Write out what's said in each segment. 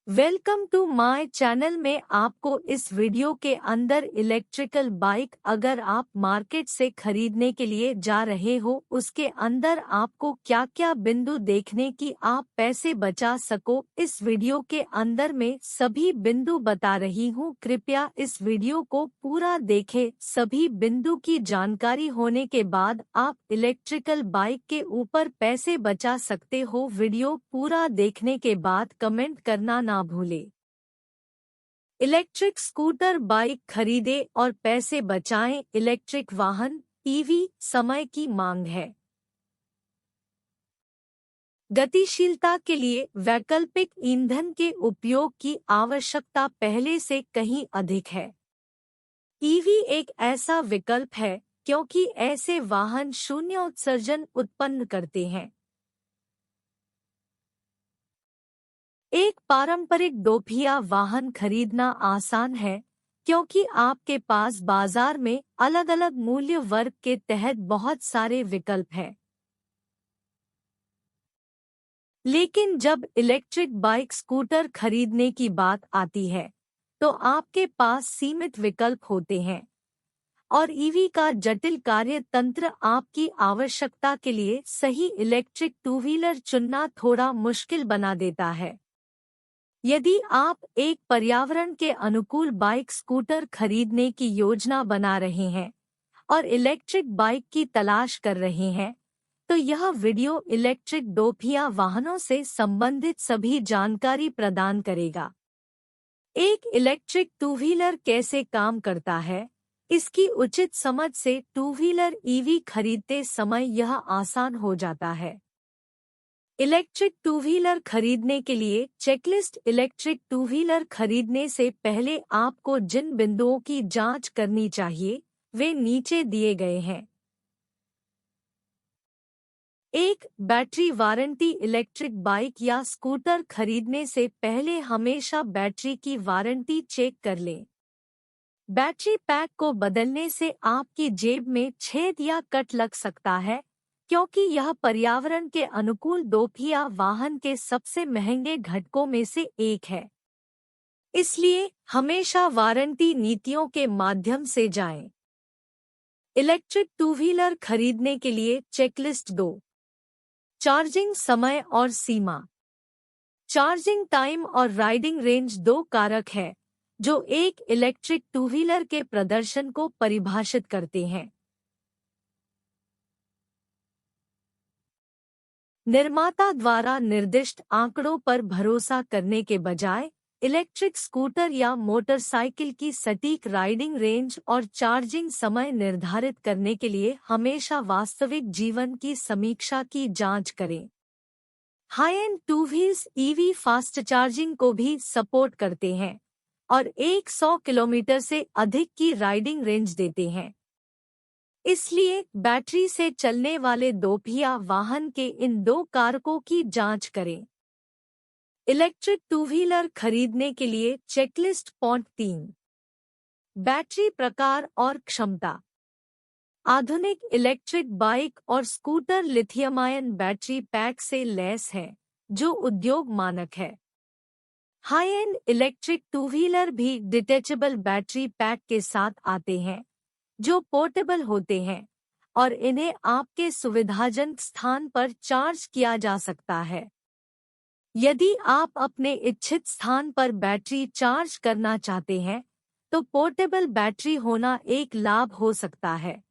Welcome to my channel में आपको इस वीडियो के अंदर इलेक्ट्रिकल बाइक अगर आप मार्केट से खरीदने के लिए जा रहे हो उसके अंदर आपको क्या क्या बिंदु देखने की आप पैसे बचा सको। इस वीडियो के अंदर मैं सभी बिंदु बता रही हूँ, कृपया इस वीडियो को पूरा देखें। सभी बिंदु की जानकारी होने के बाद आप इलेक्ट्रिकल बाइक के ऊपर पैसे बचा सकते हो। वीडियो पूरा देखने के बाद कमेंट करना ना भूले। इलेक्ट्रिक स्कूटर बाइक खरीदे और पैसे बचाएं। इलेक्ट्रिक वाहन ईवी समय की मांग है। गतिशीलता के लिए वैकल्पिक ईंधन के उपयोग की आवश्यकता पहले से कहीं अधिक है। ईवी एक ऐसा विकल्प है क्योंकि ऐसे वाहन शून्य उत्सर्जन उत्पन्न करते हैं। एक पारंपरिक दोपहिया वाहन खरीदना आसान है क्योंकि आपके पास बाजार में अलग अलग मूल्य वर्ग के तहत बहुत सारे विकल्प हैं। लेकिन जब इलेक्ट्रिक बाइक स्कूटर खरीदने की बात आती है तो आपके पास सीमित विकल्प होते हैं और ईवी का जटिल कार्य तंत्र आपकी आवश्यकता के लिए सही इलेक्ट्रिक टू व्हीलर चुनना थोड़ा मुश्किल बना देता है। यदि आप एक पर्यावरण के अनुकूल बाइक स्कूटर खरीदने की योजना बना रहे हैं और इलेक्ट्रिक बाइक की तलाश कर रहे हैं तो यह वीडियो इलेक्ट्रिक दोपहिया वाहनों से संबंधित सभी जानकारी प्रदान करेगा। एक इलेक्ट्रिक टू व्हीलर कैसे काम करता है, इसकी उचित समझ से टू व्हीलर ईवी खरीदते समय यह आसान हो जाता है। इलेक्ट्रिक टू व्हीलर खरीदने के लिए चेकलिस्ट। इलेक्ट्रिक टू व्हीलर खरीदने से पहले आपको जिन बिंदुओं की जांच करनी चाहिए वे नीचे दिए गए हैं। एक बैटरी वारंटी। इलेक्ट्रिक बाइक या स्कूटर खरीदने से पहले हमेशा बैटरी की वारंटी चेक कर लें। बैटरी पैक को बदलने से आपकी जेब में छेद या कट लग सकता है क्योंकि यह पर्यावरण के अनुकूल दोपहिया वाहन के सबसे महंगे घटकों में से एक है। इसलिए हमेशा वारंटी नीतियों के माध्यम से जाएं। इलेक्ट्रिक टू व्हीलर खरीदने के लिए चेकलिस्ट 2। चार्जिंग समय और सीमा। चार्जिंग टाइम और राइडिंग रेंज दो कारक है जो एक इलेक्ट्रिक टू व्हीलर के प्रदर्शन को परिभाषित करते हैं। निर्माता द्वारा निर्दिष्ट आंकड़ों पर भरोसा करने के बजाय इलेक्ट्रिक स्कूटर या मोटरसाइकिल की सटीक राइडिंग रेंज और चार्जिंग समय निर्धारित करने के लिए हमेशा वास्तविक जीवन की समीक्षा की जांच करें। High and two wheels EV fast charging को भी सपोर्ट करते हैं और 100 किलोमीटर से अधिक की राइडिंग रेंज देते हैं। इसलिए बैटरी से चलने वाले दोपहिया वाहन के इन दो कारकों की जांच करें। इलेक्ट्रिक टू व्हीलर खरीदने के लिए चेकलिस्ट पॉइंट 3। बैटरी प्रकार और क्षमता। आधुनिक इलेक्ट्रिक बाइक और scooter lithium ion battery pack से लैस है जो उद्योग मानक है। High and electric two wheeler भी डिटैचेबल बैटरी पैक के साथ आते हैं जो पोर्टेबल होते हैं और इन्हें आपके सुविधाजनक स्थान पर चार्ज किया जा सकता है। यदि आप अपने इच्छित स्थान पर बैटरी चार्ज करना चाहते हैं तो पोर्टेबल बैटरी होना एक लाभ हो सकता है।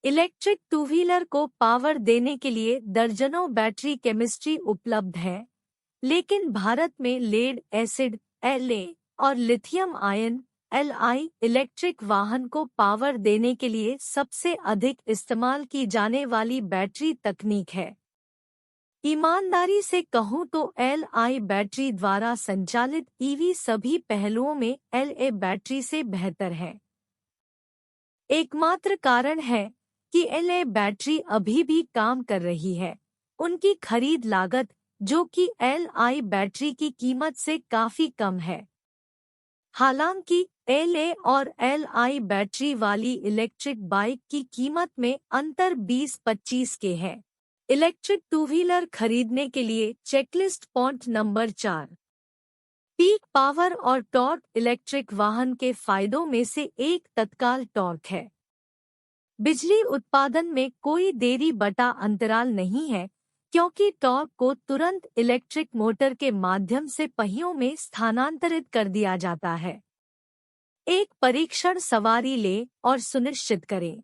इलेक्ट्रिक टू व्हीलर को पावर देने के लिए दर्जनों बैटरी केमिस्ट्री उपलब्ध है, लेकिन भारत में लेड एसिड La और लिथियम आयन Li इलेक्ट्रिक वाहन को पावर देने के लिए सबसे अधिक इस्तेमाल की जाने वाली बैटरी तकनीक है। ईमानदारी से कहूँ तो Li बैटरी द्वारा संचालित ईवी सभी पहलुओं में La बैटरी से बेहतर है। एकमात्र कारण है कि La बैटरी अभी भी काम कर रही है उनकी खरीद लागत जो कि Li बैटरी की कीमत से काफी कम है। हालांकि La और Li बैटरी वाली इलेक्ट्रिक बाइक की कीमत में अंतर 20-25 के है। इलेक्ट्रिक टू व्हीलर खरीदने के लिए checklist point number 4। Peak power और टॉर्क इलेक्ट्रिक वाहन के फायदों में से एक तत्काल टॉर्क है। बिजली उत्पादन में कोई देरी बटा अंतराल नहीं है, क्योंकि टॉर्क को तुरंत इलेक्ट्रिक मोटर के माध्यम से पहियों में स्थानांतरित कर दिया जाता है। एक परीक्षण सवारी ले और सुनिश्चित करें।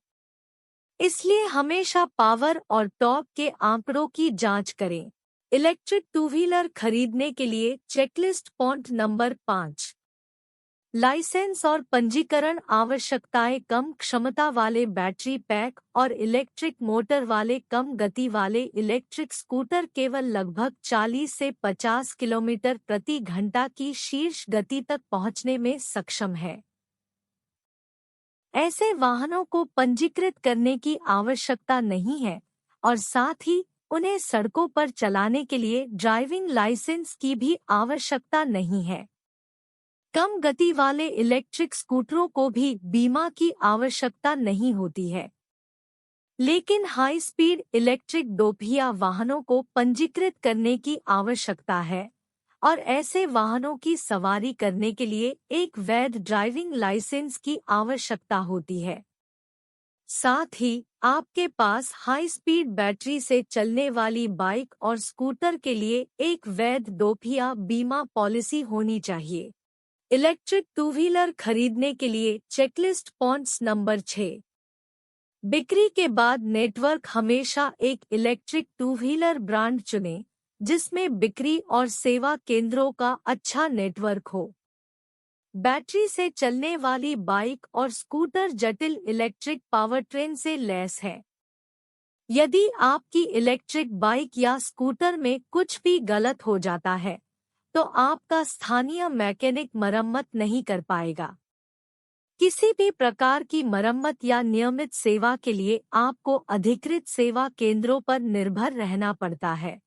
इसलिए हमेशा पावर और टॉर्क के आंकड़ों की जांच करें। इलेक्ट्रिक टू व्हीलर खरीदने के लिए चेकलिस्ट पॉइंट नंबर 5। लाइसेंस और पंजीकरण आवश्यकताएं। कम क्षमता वाले बैटरी पैक और इलेक्ट्रिक मोटर वाले कम गति वाले इलेक्ट्रिक स्कूटर केवल लगभग 40 से 50 किलोमीटर प्रति घंटा की शीर्ष गति तक पहुंचने में सक्षम है। ऐसे वाहनों को पंजीकृत करने की आवश्यकता नहीं है और साथ ही उन्हें सड़कों पर चलाने के लिए ड्राइविंग लाइसेंस की भी आवश्यकता नहीं है। कम गति वाले इलेक्ट्रिक स्कूटरों को भी बीमा की आवश्यकता नहीं होती है, लेकिन हाई स्पीड इलेक्ट्रिक दोपहिया वाहनों को पंजीकृत करने की आवश्यकता है और ऐसे वाहनों की सवारी करने के लिए एक वैध ड्राइविंग लाइसेंस की आवश्यकता होती है। साथ ही आपके पास हाई स्पीड बैटरी से चलने वाली बाइक और स्कूटर के लिए एक वैध दोपहिया बीमा पॉलिसी होनी चाहिए। इलेक्ट्रिक टू व्हीलर खरीदने के लिए चेकलिस्ट पॉइंट्स नंबर 6। बिक्री के बाद नेटवर्क। हमेशा एक इलेक्ट्रिक टू व्हीलर ब्रांड चुनें जिसमें बिक्री और सेवा केंद्रों का अच्छा नेटवर्क हो। बैटरी से चलने वाली बाइक और स्कूटर जटिल इलेक्ट्रिक पावरट्रेन से लैस है। यदि आपकी इलेक्ट्रिक बाइक या स्कूटर में कुछ भी गलत हो जाता है, तो आपका स्थानीय मैकेनिक मरम्मत नहीं कर पाएगा। किसी भी प्रकार की मरम्मत या नियमित सेवा के लिए आपको अधिकृत सेवा केंद्रों पर निर्भर रहना पड़ता है।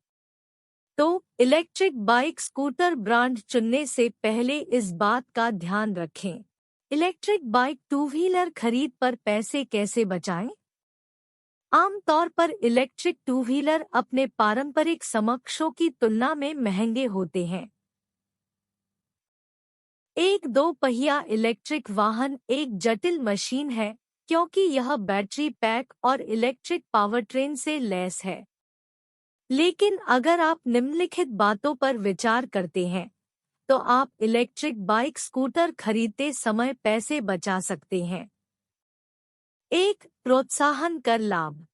तो इलेक्ट्रिक बाइक स्कूटर ब्रांड चुनने से पहले इस बात का ध्यान रखें। इलेक्ट्रिक बाइक टू व्हीलर खरीद पर पैसे कैसे बचाएं? आमतौर पर इलेक्ट्रिक टू व्हीलर अपने पारंपरिक समकक्षों की तुलना में महंगे होते हैं। एक दो पहिया इलेक्ट्रिक वाहन एक जटिल मशीन है, क्योंकि यह बैटरी पैक और इलेक्ट्रिक पावरट्रेन से लैस है। लेकिन अगर आप निम्नलिखित बातों पर विचार करते हैं, तो आप इलेक्ट्रिक बाइक स्कूटर खरीदते समय पैसे बचा सकते हैं। 1. प्रोत्साहन कर लाभ।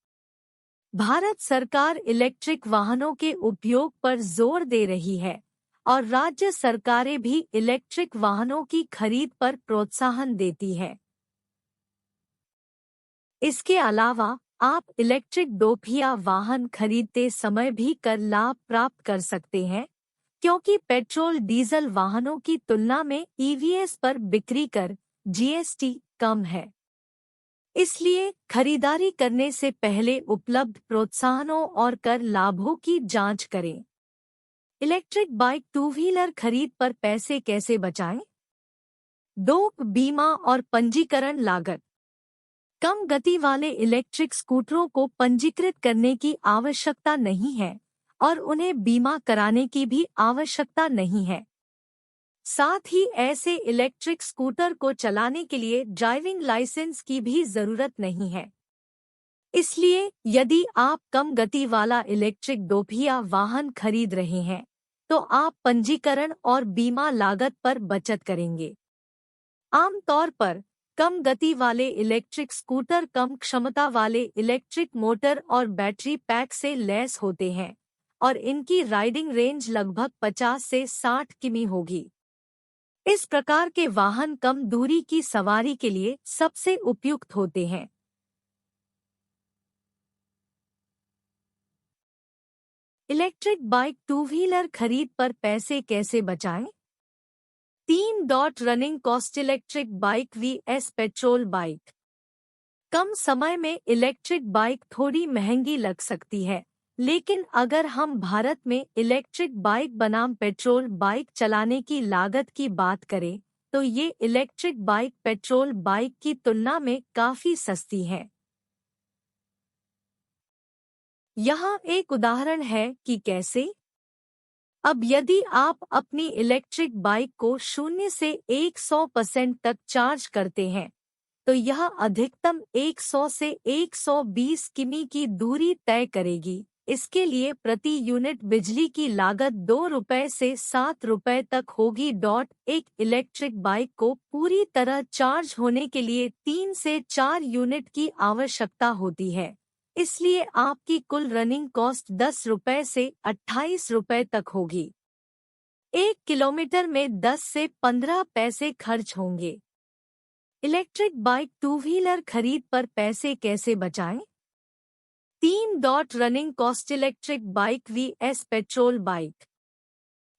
भारत सरकार इलेक्ट्रिक वाहनों के उपयोग पर जोर दे रही है और राज्य सरकारें भी इलेक्ट्रिक वाहनों की खरीद पर प्रोत्साहन देती है। इसके अलावा आप इलेक्ट्रिक दोपहिया वाहन खरीदते समय भी कर लाभ प्राप्त कर सकते हैं, क्योंकि पेट्रोल डीजल वाहनों की तुलना में ईवीएस पर बिक्री कर जीएसटी कम है। इसलिए खरीदारी करने से पहले उपलब्ध प्रोत्साहनों और कर लाभों की जांच करें। इलेक्ट्रिक बाइक टू व्हीलर खरीद पर पैसे कैसे बचाएं? 2. बीमा और पंजीकरण लागत। कम गति वाले इलेक्ट्रिक स्कूटरों को पंजीकृत करने की आवश्यकता नहीं है और उन्हें बीमा कराने की भी आवश्यकता नहीं है। साथ ही ऐसे इलेक्ट्रिक स्कूटर को चलाने के लिए ड्राइविंग लाइसेंस की भी जरूरत नहीं है। इसलिए यदि आप कम गति वाला इलेक्ट्रिक दोपहिया वाहन खरीद रहे हैं, तो आप पंजीकरण और बीमा लागत पर बचत करेंगे। आमतौर पर कम गति वाले इलेक्ट्रिक स्कूटर कम क्षमता वाले इलेक्ट्रिक मोटर और बैटरी पैक से लैस होते हैं और इनकी राइडिंग रेंज लगभग 50 से 60 किमी होगी। इस प्रकार के वाहन कम दूरी की सवारी के लिए सबसे उपयुक्त होते हैं। इलेक्ट्रिक बाइक टू व्हीलर खरीद पर पैसे कैसे बचाएं? 3. Running cost. Electric bike vs petrol bike. कम समय में इलेक्ट्रिक बाइक थोड़ी महंगी लग सकती है, लेकिन अगर हम भारत में इलेक्ट्रिक बाइक बनाम पेट्रोल बाइक चलाने की लागत की बात करें, तो ये इलेक्ट्रिक बाइक पेट्रोल बाइक की तुलना में काफी सस्ती है। यहाँ एक उदाहरण है कि कैसे। अब यदि आप अपनी इलेक्ट्रिक बाइक को 0 से 100% तक चार्ज करते हैं, तो यह अधिकतम 100 से 120 किमी की दूरी तय करेगी। इसके लिए प्रति यूनिट बिजली की लागत 2 रुपए से 7 रुपए तक होगी। एक इलेक्ट्रिक बाइक को पूरी तरह चार्ज होने के लिए 3 से 4 यूनिट की आवश्यकता होती है। इसलिए आपकी कुल रनिंग कॉस्ट 10 रुपए से 28 रुपए तक होगी। 1 किलोमीटर में 10 से 15 पैसे खर्च होंगे। इलेक्ट्रिक बाइक टू व्हीलर खरीद पर पैसे कैसे बचाएं? 3 running cost electric bike vs petrol bike.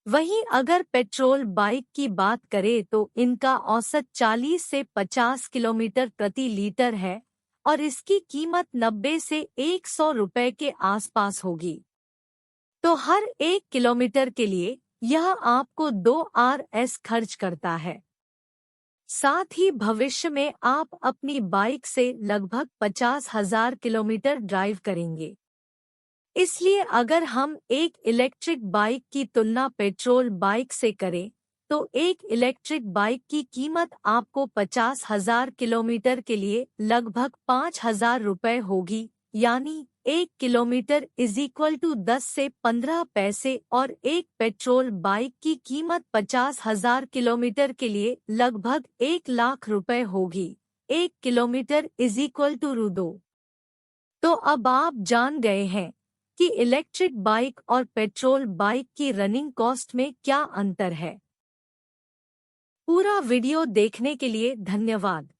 वहीं अगर पेट्रोल बाइक की बात करें तो इनका औसत 40 से 50 किलोमीटर प्रति लीटर है और इसकी कीमत 90 से 100 रुपए के आसपास होगी। तो हर 1 किलोमीटर के लिए यह आपको 2 Rs खर्च करता है। साथ ही भविष्य में आप अपनी बाइक से लगभग 50,000 किलोमीटर ड्राइव करेंगे। इसलिए अगर हम एक इलेक्ट्रिक बाइक की तुलना पेट्रोल बाइक से करें, तो एक इलेक्ट्रिक बाइक की कीमत आपको 50,000 किलोमीटर के लिए लगभग 5,000 रुपए होगी, यानी 1 किलोमीटर = 10 से 15 पैसे, और एक पेट्रोल बाइक की कीमत 50,000 किलोमीटर के लिए लगभग 1 लाख रुपए होगी। 1 किलोमीटर = ₹2। तो अब आप जान गए हैं कि इलेक्ट्रिक बाइक और पेट्रोल बाइक की रनिंग कॉस्ट में क्या अंतर है। पूरा वीडियो देखने के लिए धन्यवाद।